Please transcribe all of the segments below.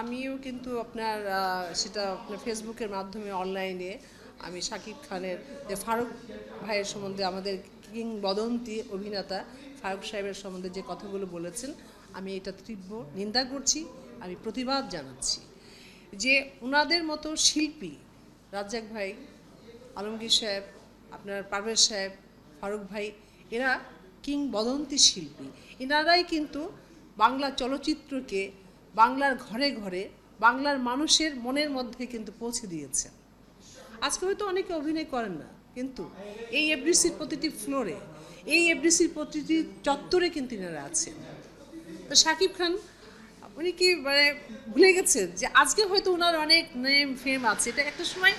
আমিও কিন্তু আপনার সেটা আপনার ফেসবুকের মাধ্যমে অনলাইনে আমি শাকিব খানের যে ফারুক ভাইয়ের সম্বন্ধে আমাদের কিংবদন্তি অভিনেতা ফারুক সাহেবের সম্বন্ধে যে কথাগুলো বলেছেন আমি এটা তীব্র নিন্দা করছি, আমি প্রতিবাদ জানাচ্ছি যে ওনাদের মতো শিল্পী রাজ্জাক ভাই, আলমগীর সাহেব, আপনার পারভেজ সাহেব, ফারুক ভাই, এরা কিংবদন্তি শিল্পী। এনারাই কিন্তু বাংলা চলচ্চিত্রকে বাংলার ঘরে ঘরে বাংলার মানুষের মনের মধ্যে কিন্তু পৌঁছে দিয়েছেন। আজকে হয়তো অনেকে অভিনয় করেন না, কিন্তু এই এফডিসির প্রতিটি ফ্লোরে, এই এফডিসির প্রতিটি চত্বরে কিন্তু এনারা আছেন। তো শাকিব খান উনি কি মানে ভুলে গেছেন যে আজকে হয়তো ওনার অনেক নেম ফেম আছে, এটা একটা সময়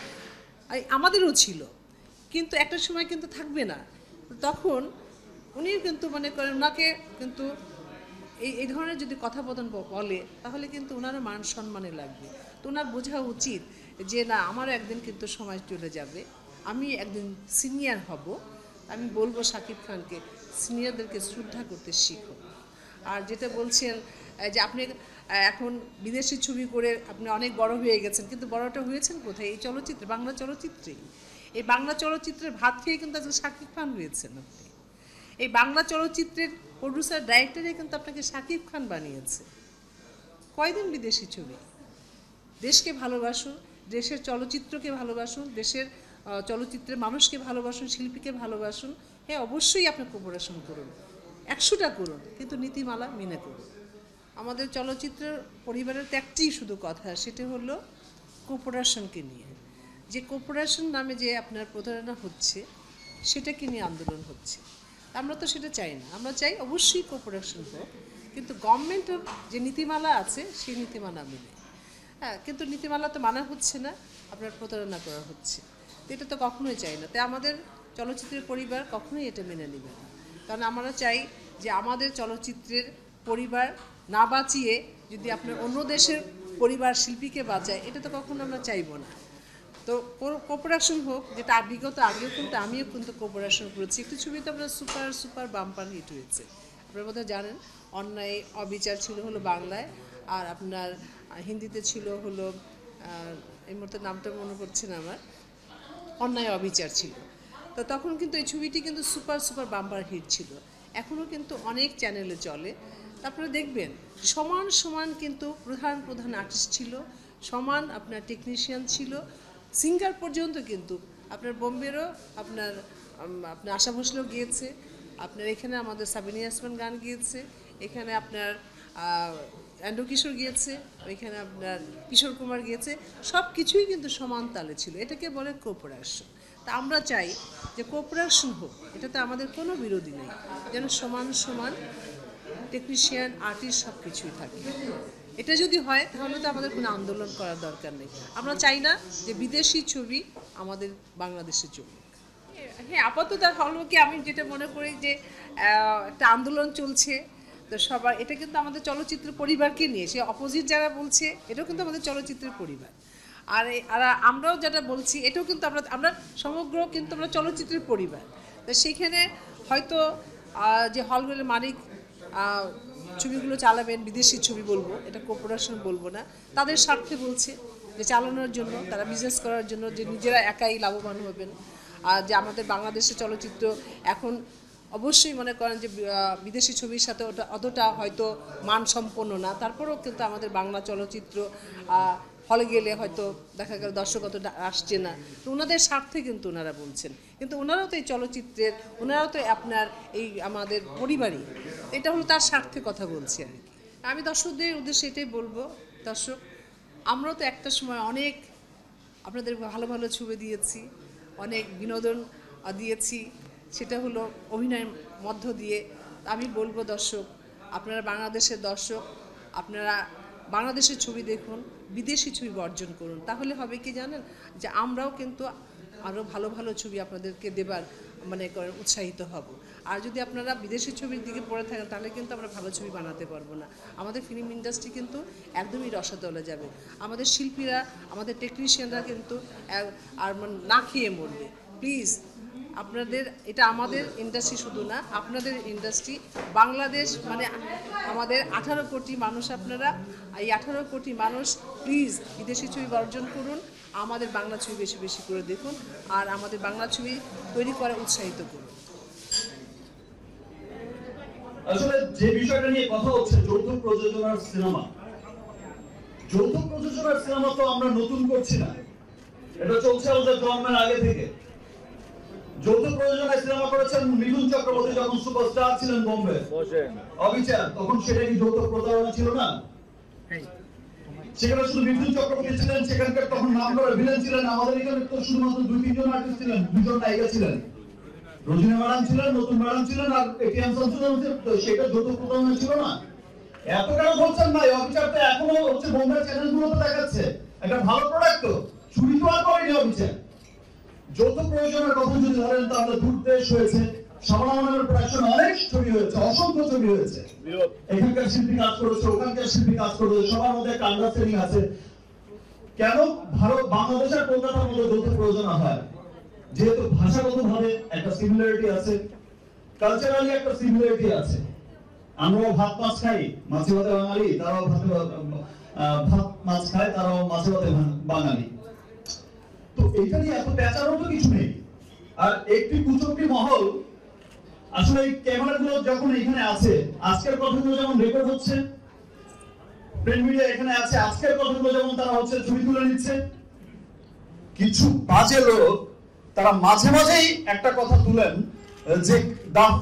আমাদেরও ছিল, কিন্তু একটা সময় কিন্তু থাকবে না। তখন উনিও কিন্তু মনে করেন ওনাকে কিন্তু এই ধরনের যদি কথাবোধন বলে তাহলে কিন্তু ওনারও মান সম্মানে লাগবে। তো ওনার বোঝা উচিত যে না, আমারও একদিন কিন্তু সময় চলে যাবে, আমি একদিন সিনিয়র হব। আমি বলবো শাকিব খানকে সিনিয়রদেরকে শ্রদ্ধা করতে শিখো। আর যেটা বলছেন যে আপনি এখন বিদেশি ছবি করে আপনি অনেক বড় হয়ে গেছেন, কিন্তু বড়টা হয়েছেন কোথায়? এই চলচ্চিত্রে, বাংলা চলচ্চিত্রেই। এই বাংলা চলচ্চিত্রের ভাত খেয়ে কিন্তু আজকে শাকিব খান হয়েছেন আপনি। এই বাংলা চলচ্চিত্রের প্রডিউসার ডাইরেক্টরে কিন্তু আপনাকে শাকিব খান বানিয়েছে। কয়দিন বিদেশি ছবি? দেশকে ভালোবাসুন, দেশের চলচ্চিত্রকে ভালোবাসুন, দেশের চলচ্চিত্রের মানুষকে ভালোবাসুন, শিল্পীকে ভালোবাসুন। হ্যাঁ, অবশ্যই আপনি কোঅপারেশন করুন, 100টা করুন, কিন্তু নীতিমালা মেনে করুন। আমাদের চলচ্চিত্র পরিবারের তো একটাই শুধু কথা, সেটা হলো কোঅপারেশনকে নিয়ে। যে কোঅপারেশন নামে যে আপনার প্রতারণা হচ্ছে, সেটাকে নিয়ে আন্দোলন হচ্ছে। আমরা তো সেটা চাই না, আমরা চাই অবশ্যই কোঅপারেশন হোক, কিন্তু গভর্নমেন্টের যে নীতিমালা আছে সেই নীতিমালা মেনে। হ্যাঁ, কিন্তু নীতিমালা তো মানা হচ্ছে না, আপনার প্রতারণা করা হচ্ছে। তো এটা তো কখনোই চাই না। তাই আমাদের চলচ্চিত্রের পরিবার কখনোই এটা মেনে নেবে না। কারণ আমরা চাই যে আমাদের চলচ্চিত্রের পরিবার না বাঁচিয়ে যদি আপনার অন্য দেশের পরিবার শিল্পীকে বাঁচায়, এটা তো কখনো আমরা চাইবো না। তো কোঅপারেশন হোক, যেটা বিগত আগেও কিন্তু আমিও কিন্তু কোঅপারেশন করেছি। একটি ছবিতে আমরা সুপার সুপার বাম্পার হিট হয়েছে, আপনার বোধহয় জানেন। অন্যায় অবিচার ছিল হলো বাংলায়, আর আপনার হিন্দিতে ছিল হলো এই মুহূর্তে নামটা মনে পড়ছে না আমার, অন্যায় অবিচার ছিল। তো তখন কিন্তু এই ছবিটি কিন্তু সুপার সুপার বাম্পার হিট ছিল, এখনও কিন্তু অনেক চ্যানেলে চলে। তারপরে দেখবেন সমান সমান কিন্তু প্রধান প্রধান আর্টিস্ট ছিল, সমান আপনার টেকনিশিয়ান ছিল, সিঙ্গার পর্যন্ত কিন্তু আপনার বোম্বেরও আপনার আপনার আশা ভোসলেও গিয়েছে, আপনার এখানে আমাদের সাবিনা ইয়াসমিন গান গিয়েছে, এখানে আপনার অ্যান্ড্রু কিশোর গিয়েছে, ওইখানে আপনার কিশোর কুমার গিয়েছে, সব কিছুই কিন্তু সমান তালে ছিল। এটাকে বলে কোঅপারেশন। তা আমরা চাই যে কোঅপারেশন হোক, এটাতে আমাদের কোনো বিরোধী নেই, যেন সমান সমান টেকনিশিয়ান আর্টিস্ট সব কিছুই থাকে। এটা যদি হয় তাহলে তো আমাদের কোনো আন্দোলন করার দরকার নেই। আমরা চাই না যে বিদেশি ছবি আমাদের বাংলাদেশে চলুক। হ্যাঁ, আপাতত হলো কি, আমি যেটা মনে করি যে একটা আন্দোলন চলছে, তো সবার, এটা কিন্তু আমাদের চলচ্চিত্র পরিবারকে নিয়ে, সে অপোজিট যারা বলছে এটাও কিন্তু আমাদের চলচ্চিত্রের পরিবার। আর আমরাও যেটা বলছি এটাও কিন্তু আমরা সমগ্র কিন্তু আমরা চলচ্চিত্রের পরিবার। তো সেইখানে হয়তো যে হলগুলোর মালিক ছবিগুলো চালাবেন, বিদেশি ছবি বলবো, এটা কোঅপারেশন বলবো না, তাদের স্বার্থে বলছে যে চালানোর জন্য, তারা বিজনেস করার জন্য, যে নিজেরা একাই লাভবান হবেন। আর যে আমাদের বাংলাদেশের চলচ্চিত্র এখন অবশ্যই মনে করেন যে বিদেশি ছবির সাথে অতটা হয়তো মানসম্পন্ন না, তারপরেও কিন্তু আমাদের বাংলা চলচ্চিত্র হলে গেলে হয়তো দেখা গেল দর্শক অতটা আসছে না, তো ওনাদের স্বার্থে কিন্তু ওনারা বলছেন। কিন্তু ওনারাও তো এই চলচ্চিত্রের, ওনারাও তো আপনার এই আমাদের পরিবারই, এটা হলো তার স্বার্থে কথা বলছি আর কি। আমি দর্শকদের উদ্দেশ্যে এটাই বলবো, দর্শক, আমরাও তো একটা সময় অনেক আপনাদের ভালো ভালো ছবি দিয়েছি, অনেক বিনোদন দিয়েছি, সেটা হলো অভিনয়ের মধ্য দিয়ে। আমি বলবো দর্শক, আপনারা বাংলাদেশের দর্শক, আপনারা বাংলাদেশের ছবি দেখুন, বিদেশি ছবি বর্জন করুন, তাহলে হবে কি জানেন, যে আমরাও কিন্তু আরও ভালো ভালো ছবি আপনাদেরকে দেবার মানে উৎসাহিত হব। আর যদি আপনারা বিদেশি ছবির দিকে পড়ে থাকেন তাহলে কিন্তু আমরা ভালো ছবি বানাতে পারবো না। আমাদের ফিল্ম ইন্ডাস্ট্রি কিন্তু একদমই রসাতলে যাবে, আমাদের শিল্পীরা, আমাদের টেকনিশিয়ানরা কিন্তু আর না খেয়ে মরবে। প্লিজ আপনাদের এটা আমাদের ইন্ডাস্ট্রি শুধু না, আপনাদের ইন্ডাস্ট্রি বাংলাদেশ, মানে আমাদের 18 কোটি মানুষ আপনারা। এই 18 কোটি মানুষ প্লিজ বিদেশি ছবি বর্জন করুন, আমাদের বাংলা ছবি বেশি বেশি করে দেখুন, আর আমাদের বাংলা ছবি তৈরি করা উৎসাহিত করুন। আসলে যে বিষয়টা নিয়ে কথা হচ্ছে যৌথ প্রযোজনার সিনেমা, যৌথ প্রযোজনার সিনেমা তো আমরা নতুন করছি না, এটা চলছে আমাদের জন্মের আগে থেকে। যৌথ প্রযোজনায় সিনেমা করেছেন মিঠুন চক্রবর্তী যখন সুপারস্টার ছিলেন বোম্বে, অবিচার, তখন সেটা কি যৌথ প্রযোজনা ছিল না? সেখানে শুধু মিঠুন চক্রবর্তী ছিলেন, সেখানকার তখন নাম করা ভিলেন ছিলেন। আমাদের এখানে তো শুধুমাত্র 2-3 জন আর্টিস্ট ছিলেন, 2 জন নায়িকা ছিলেন, রোজিনা ম্যাডাম ছিলেন, নতুন ম্যাডাম ছিলেন, আর এটিএম শামসুল ছিলেন। তো সেটা যৌথ প্রযোজনা ছিল না? এত কেন বলছেন ভাই? অবিচার তো এখনো হচ্ছে বোম্বে চ্যানেলগুলোতে দেখাচ্ছে, একটা ভালো প্রোডাক্ট তো, চুরি তো আর করেনি অবিচার। যৌথ প্রয়োজনের কথা যদি ধরেন তাহলে দূরদেশ হয়েছে, সামনামানের প্রোডাকশন অনেক ছবি হয়েছে, অসংখ্য ছবি হয়েছে, এখানকার শিল্পী কাজ করেছে, ওখানকার শিল্পী কাজ করেছে, সবার মধ্যে একটা আন্ডারস্ট্যান্ডিং আছে। কেন বাংলাদেশের কলকাতার মধ্যে যৌথ প্রয়োজনা হয়? যেহেতু ভাষাগত ভাবে একটা সিমিলারিটি আছে, কালচারালি একটা সিমিলারিটি আছে। আমরাও ভাত মাছ খাই, মাছে ভাতে বাঙালি, তারাও ভাত মাছ খায়, তারাও মাছে ভাতে বাঙালি। তো এইটা নিয়ে এত পেঁচানোর তো কিছু নেই। আর একটি কুচক্রি মহল আসলে এই ক্যামেরাগুলো যখন এখানে আছে, আজকের কথাগুলো যেমন রেকর্ড হচ্ছে, প্রিন্ট মিডিয়া এখানে আছে, আজকের কথাগুলো যেমন তারা হচ্ছে ছবি তুলে নিচ্ছে, কিছু বাজে লোক তারা মাঝে মাঝেই একটা কথা তুলেন যে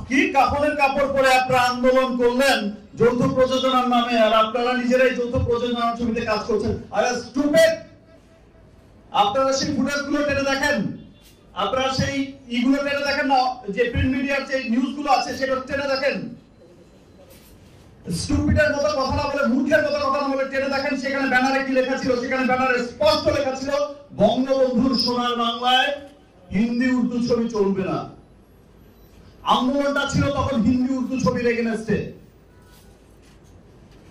কি কাপড়ের কাপড় পরে আপনারা আন্দোলন করলেন যৌথ প্রযোজনার নামে, আর আপনারা নিজেরাই যৌথ প্রযোজনার ছবিতে কাজ করছেন। আরে স্টুপিড! আপনারা সেই ফুটেজগুলো টেনে দেখেন, আপনারা সেই ইগুলো টেনে দেখেন না, যে প্রিন্ট মিডিয়ার যে নিউজগুলো আছে সেটা টেনে দেখেন। স্টুপিডের মতো কথা না বলে, মূর্খের মতো কথা না বলে টেনে দেখেন সেখানে ব্যানারে কি লেখা ছিল। সেখানে ব্যানারে স্পষ্ট লেখা ছিল বঙ্গবন্ধুর সোনার বাংলায় হিন্দি উর্দু ছবি চলবে না। আন্দোলনটা ছিল তখন হিন্দি উর্দু ছবির এগেইনস্টে।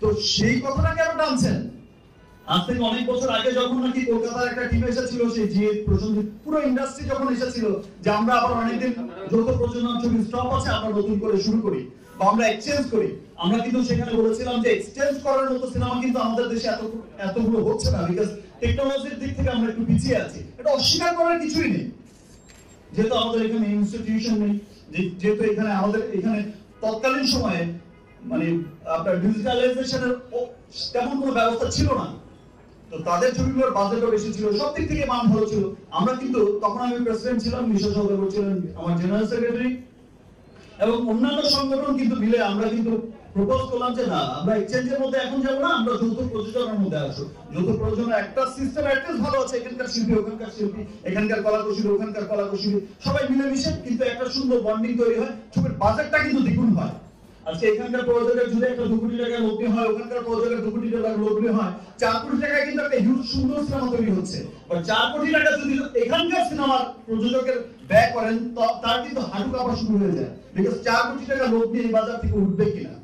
তো সেই কথাটা কেন টানছেন? আজ থেকে অনেক বছর আগে যখন নাকি কলকাতার একটা টিম এসেছিল, সেই যে প্রসঙ্গিত পুরো ইন্ডাস্ট্রি যখন এসেছিল যে আমরা আবার অনেকদিন যৌথ প্রযোজনা ছবি স্টপ আছে, আমরা নতুন করে শুরু করি বা আমরা এক্সচেঞ্জ করি, আমরা কিন্তু সেখানে বলেছিলাম যে এক্সচেঞ্জ করার মতো সিনেমা কিন্তু আমাদের দেশে এতগুলো হচ্ছে না, বিকজ টেকনোলজির দিক থেকে আমরা একটু পিছিয়ে আছি। এটা অস্বীকার করার কিছুই নেই, যেহেতু আমাদের এখানে ইনস্টিটিউশন নেই, যেহেতু এখানে আমাদের এখানে তৎকালীন সময়ে মানে আপনার ডিজিটালাইজেশনের তেমন কোনো ব্যবস্থা ছিল না। তো তাদের ছবিগুলোর বাজেটও বেশি ছিল, সব দিক থেকে মান ভালো ছিল। আমরা কিন্তু তখন আমি প্রেসিডেন্ট ছিলাম, মিশা সহদেব ছিলেন আমার জেনারেল সেক্রেটারি, এবং অন্যান্য সংগঠন কিন্তু মিলে আমরা কিন্তু প্রপোজ করলাম যে না, আমরা এক্সচেঞ্জের মধ্যে এখন যাবো না, আমরা যৌথ প্রযোজনার মধ্যে আসবো। যৌথ প্রযোজনা একটা সিস্টেম অ্যাটলিস্ট ভালো আছে, এখানকার শিল্পী ওখানকার শিল্পী, এখানকার কলাকুশলী ওখানকার কলাকুশলী, সবাই মিলেমিশে কিন্তু একটা সুন্দর বন্ডিং তৈরি হয়, ছবির বাজেটটা কিন্তু দ্বিগুণ হয়। আজকে এখানকার প্রযোজকের যদি একটা 2 কোটি টাকা লগ্নি হয়, ওখানকার প্রযোজকের 2 কোটি টাকা লগ্নি হয়, 4 কোটি টাকায় কিন্তু একটা হিউজ সুন্দর সিনেমা তৈরি হচ্ছে। আর 4 কোটি টাকা যদি এখানকার সিনেমার প্রযোজকের ব্যয় করেন, তার কিন্তু হাঁটু কাঁপা শুরু হয়ে যায়, বিকজ 4 কোটি টাকা লগ্নি এই বাজার থেকে উঠবে কিনা।